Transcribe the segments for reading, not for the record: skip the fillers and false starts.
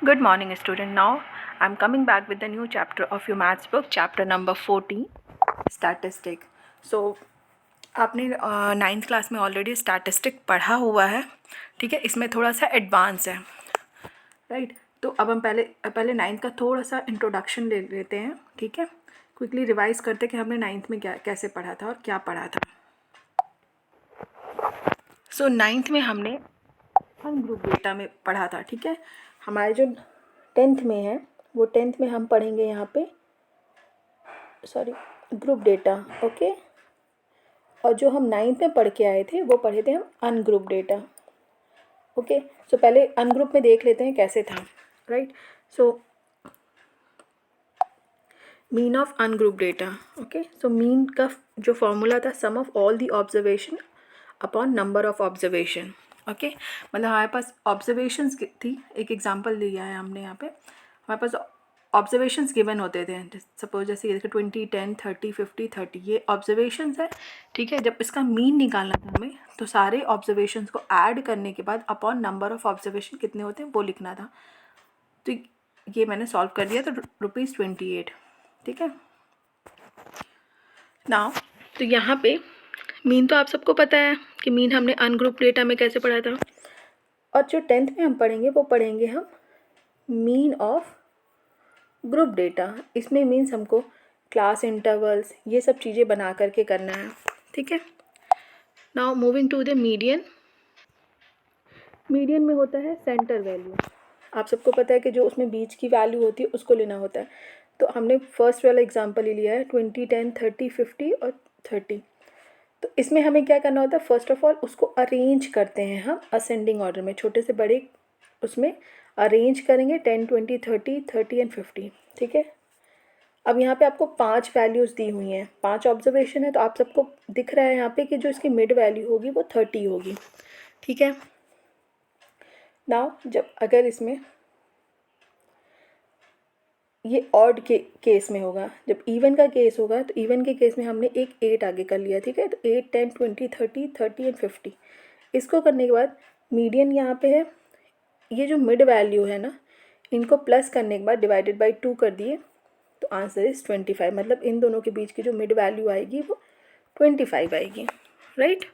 Good morning, student. Now I'm coming back with the new chapter of your maths book, chapter number 14, statistic. So आपने ninth class में already statistic पढ़ा हुआ है, ठीक है. इसमें थोड़ा सा एडवांस है, राइट. तो अब हम पहले नाइन्थ का थोड़ा सा इंट्रोडक्शन ले लेते हैं, ठीक है. क्विकली रिवाइज करते कि हमने नाइन्थ में क्या कैसे पढ़ा था और क्या पढ़ा था. सो नाइन्थ में हमने ग्रुप डेटा में पढ़ा था, ठीक है. हमारे जो टेंथ में है वो टेंथ में हम पढ़ेंगे यहाँ पे ग्रुप डेटा, ओके. और जो हम नाइन्थ में पढ़ के आए थे वो पढ़े थे हम अनग्रुप डेटा, ओके. सो पहले अनग्रुप में देख लेते हैं कैसे था, right. So mean of ungroup data, okay. So mean का जो फॉर्मूला था sum of all the observation upon number of observation, okay. मतलब हमारे पास ऑब्जर्वेशंस थी, एक एग्जांपल लिया है हमने यहाँ पे. हमारे पास ऑब्जर्वेशंस गिवन होते थे, सपोज जैसे ये देखो 20, 10, 30, 50, 30, ये ऑब्जर्वेशंस है, ठीक है. जब इसका मीन निकालना था हमें तो सारे ऑब्जर्वेशंस को ऐड करने के बाद अपॉन नंबर ऑफ ऑब्जर्वेशन कितने होते हैं वो लिखना था. तो ये मैंने सॉल्व कर दिया, तो ₹28, ठीक है. नाउ तो यहाँ पे मीन तो आप सबको पता है कि मीन हमने अनग्रुप डेटा में कैसे पढ़ा था. और जो टेंथ में हम पढ़ेंगे वो पढ़ेंगे हम मीन ऑफ ग्रुप डेटा. इसमें मीन्स हमको क्लास इंटरवल्स ये सब चीज़ें बना करके करना है, ठीक है. Now moving to the median. Median में होता है सेंटर वैल्यू. आप सबको पता है कि जो उसमें बीच की वैल्यू होती है उसको लेना होता है. तो हमने फर्स्ट वाला एग्जांपल ही लिया है 20, 10, 30, 50 और 30. तो इसमें हमें क्या करना होता है, फर्स्ट ऑफ ऑल उसको अरेंज करते हैं हम असेंडिंग ऑर्डर में, छोटे से बड़े उसमें अरेंज करेंगे 10, 20, 30, 30 एंड 50, ठीक है. अब यहाँ पे आपको 5 वैल्यूज़ दी हुई हैं, 5 ऑब्जर्वेशन है, तो आप सबको दिख रहा है यहाँ पे कि जो इसकी मिड वैल्यू होगी वो 30 होगी, ठीक है. नाउ जब अगर इसमें ये ऑड के केस में होगा, जब इवन का केस होगा तो इवन के केस में हमने एक 8 आगे कर लिया, ठीक है. तो 8, 10, 20, 30, 30 एंड 50. इसको करने के बाद मीडियन यहाँ पे है, ये जो मिड वैल्यू है ना इनको प्लस करने के बाद डिवाइडेड बाई 2 कर दिए तो आंसर इज़ 25. मतलब इन दोनों के बीच की जो मिड वैल्यू आएगी वो 25 आएगी, राइट.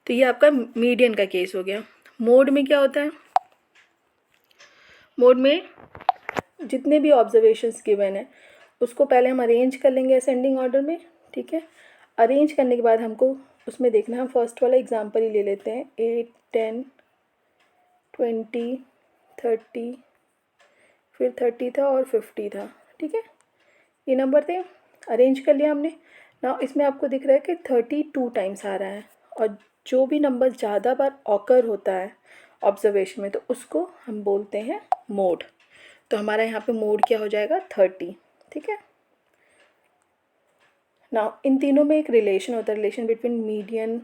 तो ये आपका मीडियन का केस हो गया. मोड में क्या होता है, मोड में जितने भी ऑब्जर्वेशंस गिवन है उसको पहले हम अरेंज कर लेंगे असेंडिंग ऑर्डर में, ठीक है. अरेंज करने के बाद हमको उसमें देखना, हम फर्स्ट वाला एग्जांपल ही ले लेते हैं. 8, 10, 20, 30, फिर 30 था और 50 था, ठीक है. ये नंबर थे, अरेंज कर लिया हमने. ना इसमें आपको दिख रहा है कि 32 टाइम्स आ रहा है, और जो भी नंबर ज़्यादा बार ऑकर होता है ऑब्जर्वेशन में तो उसको हम बोलते हैं मोड. तो हमारा यहाँ पे मोड क्या हो जाएगा 30, ठीक है. ना इन तीनों में एक रिलेशन होता है, relation between median,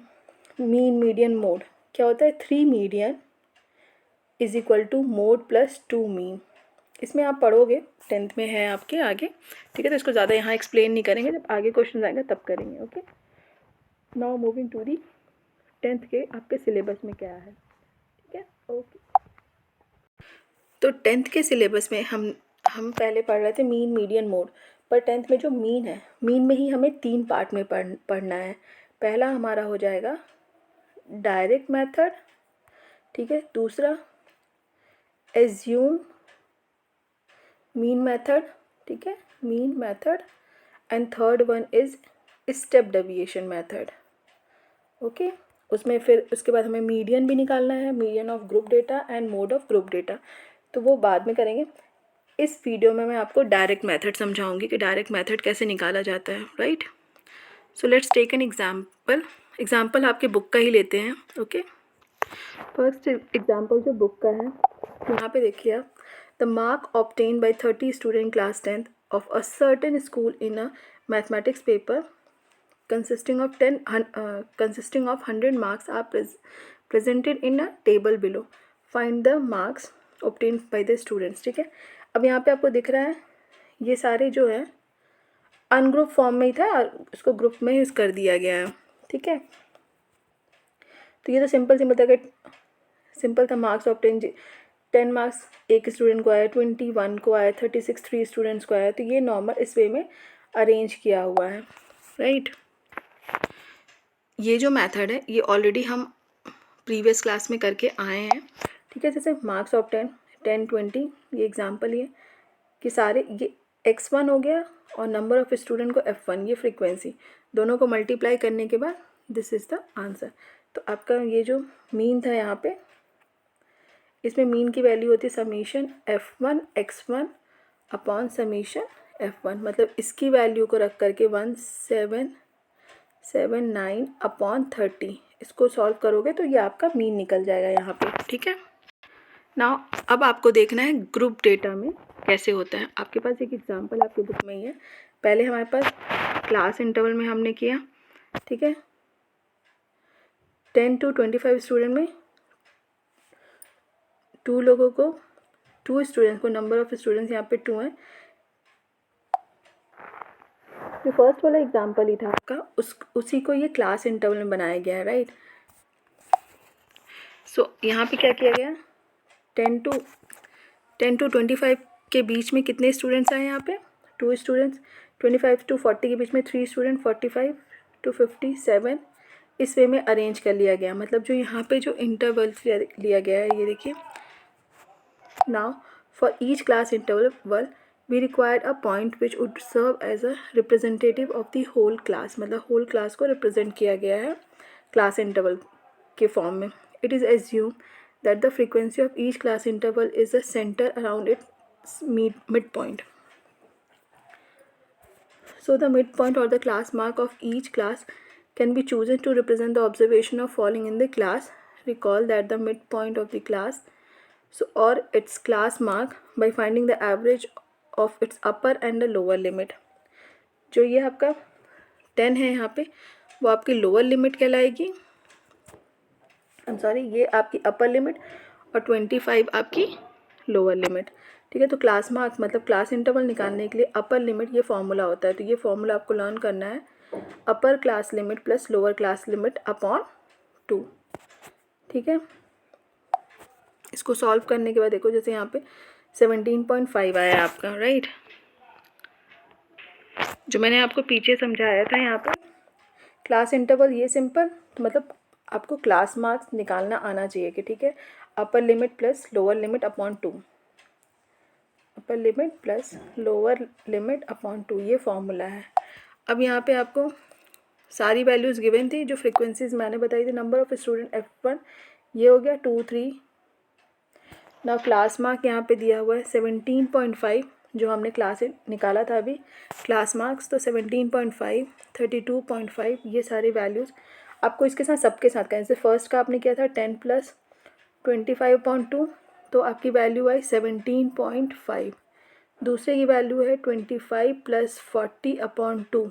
mean, median, mode. क्या होता है, 3 median is equal to mode plus 2 mean. इसमें आप पढ़ोगे, टेंथ में है आपके आगे, ठीक है. तो इसको ज़्यादा यहाँ एक्सप्लेन नहीं करेंगे, जब आगे क्वेश्चन आएंगे तब करेंगे, okay. Now moving to the tenth के आपके सिलेबस में क्या है, ठीक है, ओके. तो टेंथ के सिलेबस में हम पहले पढ़ रहे थे मीन, मीडियन, मोड. पर टेंथ में जो मीन है, मीन में ही हमें 3 पार्ट में पढ़ना है. पहला हमारा हो जाएगा डायरेक्ट मेथड, ठीक है. दूसरा एज्यूम मीन मेथड, ठीक है, mean method. And third one is step deviation method, okay. उसमें फिर उसके बाद हमें मीडियन भी निकालना है, median of group data and mode of group data. तो वो बाद में करेंगे. इस वीडियो में मैं आपको डायरेक्ट मेथड समझाऊंगी कि डायरेक्ट मेथड कैसे निकाला जाता है, right. So let's take an example आपके बुक का ही लेते हैं, ओके. फर्स्ट एग्जाम्पल जो बुक का है यहाँ पे देखिए आप. The mark obtain by 30 student class 10th of a certain school in a mathematics paper consisting of 100 marks are presented in a table below. Find the marks obtained by the students, ठीक है. अब यहाँ पे आपको दिख रहा है ये सारे जो है अनग्रुप फॉर्म में ही था और उसको ग्रुप में यूज़ कर दिया गया है, ठीक है. तो ये तो सिंपल था, मार्क्स ऑब्टेन 10 मार्क्स एक स्टूडेंट को आया, 21 को आया, 36 3 स्टूडेंट्स को आया। तो ये नॉर्मल इस वे में अरेंज किया हुआ है, राइट। ये जो मेथड है ये ऑलरेडी हम प्रीवियस क्लास में करके आए हैं, ठीक है। जैसे मार्क्स ऑफ 10 10 20 ये एग्जाम्पल ये कि सारे ये x1 हो गया और नंबर ऑफ स्टूडेंट को f1, ये फ्रीक्वेंसी, दोनों को मल्टीप्लाई करने के बाद दिस इज़ द आंसर। तो आपका ये जो मीन था यहाँ पे, इसमें मीन की वैल्यू होती है summation f1 x1 upon summation f1, मतलब इसकी वैल्यू को रख करके 1779 अपॉन 30, इसको सॉल्व करोगे तो ये आपका मीन निकल जाएगा यहाँ पे, ठीक है ना। अब आपको देखना है ग्रुप डेटा में कैसे होता है। आपके पास एक एग्जांपल आपकी बुक में ही है। पहले हमारे पास क्लास इंटरवल में हमने किया, ठीक है, 10 to 25 स्टूडेंट में 2 लोगों को, 2 स्टूडेंट्स को, नंबर ऑफ स्टूडेंट्स यहाँ पे 2 हैं। जो फर्स्ट वाला एग्जांपल ही था आपका, उसी को ये क्लास इंटरवल में बनाया गया है, राइट। सो यहाँ पे क्या किया गया, 10 to 25 के बीच में कितने स्टूडेंट्स आए यहाँ पे, 2 स्टूडेंट्स, 25 to 40 के बीच में 3 स्टूडेंट, 45 to 57, इस वे में अरेंज कर लिया गया। मतलब जो यहाँ पे जो इंटरवल लिया गया है ये देखिए, now for each class interval we required a point which would serve as a representative of the whole class, मतलब होल क्लास को रिप्रेजेंट किया गया है क्लास इंटरवल के फॉर्म में। It is assume that the frequency of each class interval is the center around its midpoint. So the midpoint or the class mark of each class can be chosen to represent the observation of falling in the class. Recall that the midpoint of the class or its class mark by finding the average of its upper and the lower limit. जो ये आपका 10 है यहाँ पे, वो आपकी lower limit कहलाएगी, ये आपकी अपर लिमिट, और 25 आपकी लोअर लिमिट, ठीक है। तो क्लास मार्क्स मतलब क्लास इंटरवल निकालने के लिए अपर लिमिट ये फॉर्मूला होता है। तो ये फॉर्मूला आपको लर्न करना है, upper class limit plus lower class limit upon 2, ठीक है। इसको सॉल्व करने के बाद देखो, जैसे यहाँ पे 17.5 आया आपका, राइट। जो मैंने आपको पीछे समझाया था यहाँ पे क्लास इंटरवल ये सिंपल, तो मतलब आपको क्लास मार्क्स निकालना आना चाहिए कि ठीक है, upper limit plus lower limit upon 2, upper limit plus lower limit upon 2, ये फॉर्मूला है। अब यहाँ पे आपको सारी वैल्यूज़ गिवन थी, जो फ्रीक्वेंसीज मैंने बताई थी, नंबर ऑफ स्टूडेंट f1 ये हो गया 2 3। ना क्लास मार्क यहाँ पे दिया हुआ है 17.5, जो हमने क्लास निकाला था अभी क्लास मार्क्स, तो 17.5 32.5 ये सारी वैल्यूज़ आपको इसके साथ सबके साथ करें। जैसे फर्स्ट का आपने किया था 10 + 25/2, तो आपकी वैल्यू आई 17.5। दूसरे की वैल्यू है 25 + 40/2,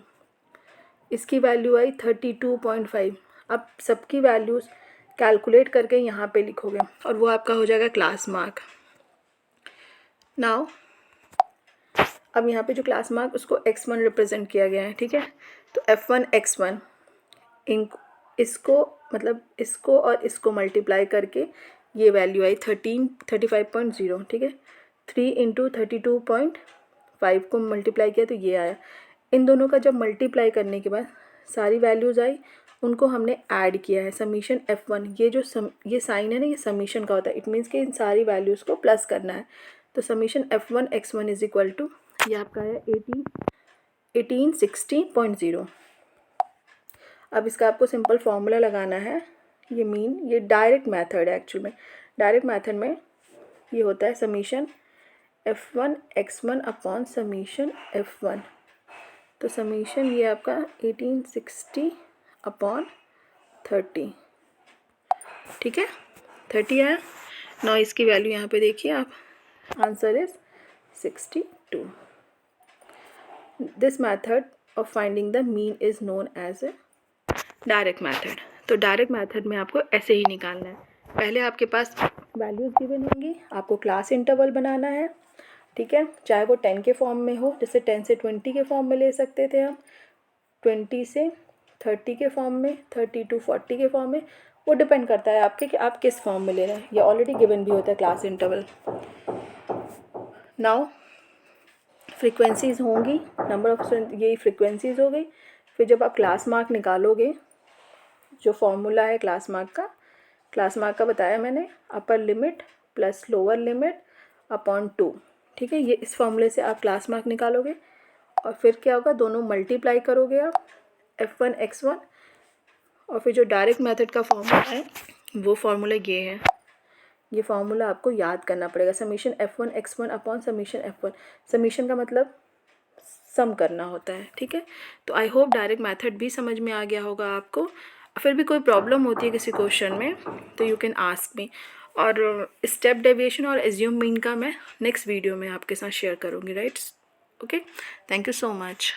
इसकी वैल्यू आई 32.5। अब सबकी वैल्यूज़ कैलकुलेट करके यहाँ पे लिखोगे और वो आपका हो जाएगा क्लास मार्क। नाउ अब यहाँ पे जो क्लास मार्क उसको x1 रिप्रेजेंट किया गया है, ठीक है। तो f1 x1 इसको मतलब इसको और इसको मल्टीप्लाई करके ये वैल्यू आई 35.0, ठीक है। 3 × 32.5 को मल्टीप्लाई किया तो ये आया। इन दोनों का जब मल्टीप्लाई करने के बाद सारी वैल्यूज़ आई, उनको हमने ऐड किया है समीशन f1। ये जो ये साइन है ना, ये समीशन का होता है, इट मीन्स कि इन सारी वैल्यूज़ को प्लस करना है। तो summation f1 x1 is equal to ये आपका है 1860.0। अब इसका आपको सिंपल फार्मूला लगाना है, ये मीन, ये डायरेक्ट मेथड है एक्चुअल में। डायरेक्ट मेथड में ये होता है summation f1 x1 upon summation f1। तो समीशन ये आपका 1860/30, ठीक है, 30 आया। नौ इसकी वैल्यू यहाँ पे देखिए आप, answer is 62। This method of finding the mean is known as a direct method. तो डायरेक्ट मेथड में आपको ऐसे ही निकालना है, पहले आपके पास वैल्यूज़ गिवन होंगी, आपको क्लास इंटरवल बनाना है, ठीक है। चाहे वो 10 के फॉर्म में हो, जैसे 10 से 20 के फॉर्म में ले सकते थे हम, 20 से 30 के फॉर्म में, 30 to 40 के फॉर्म में, वो डिपेंड करता है आपके कि आप किस फॉर्म में ले रहे हैं। ये ऑलरेडी गिवन भी होता है क्लास इंटरवल। नाउ फ्रीक्वेंसीज़ होंगी, नंबर ऑफ यही फ्रीक्वेंसीज़ हो गई। फिर जब आप क्लास मार्क निकालोगे, जो फॉर्मूला है क्लास मार्क का बताया मैंने, upper limit plus lower limit upon 2, ठीक है। ये इस फॉर्मूले से आप क्लास मार्क निकालोगे और फिर क्या होगा, दोनों मल्टीप्लाई करोगे आप f1 x1, और फिर जो डायरेक्ट मेथड का फॉर्मूला है वो फॉर्मूला ये है। ये फॉर्मूला आपको याद करना पड़ेगा, summation f1 x1 upon summation f1। Summation का मतलब सम करना होता है, ठीक है। तो आई होप डायरेक्ट मेथड भी समझ में आ गया होगा आपको। फिर भी कोई प्रॉब्लम होती है किसी क्वेश्चन में तो यू कैन आस्क मी। और स्टेप डेविएशन और एज्यूम मीन का मैं नेक्स्ट वीडियो में आपके साथ शेयर करूँगी, right. Okay, thank you so much.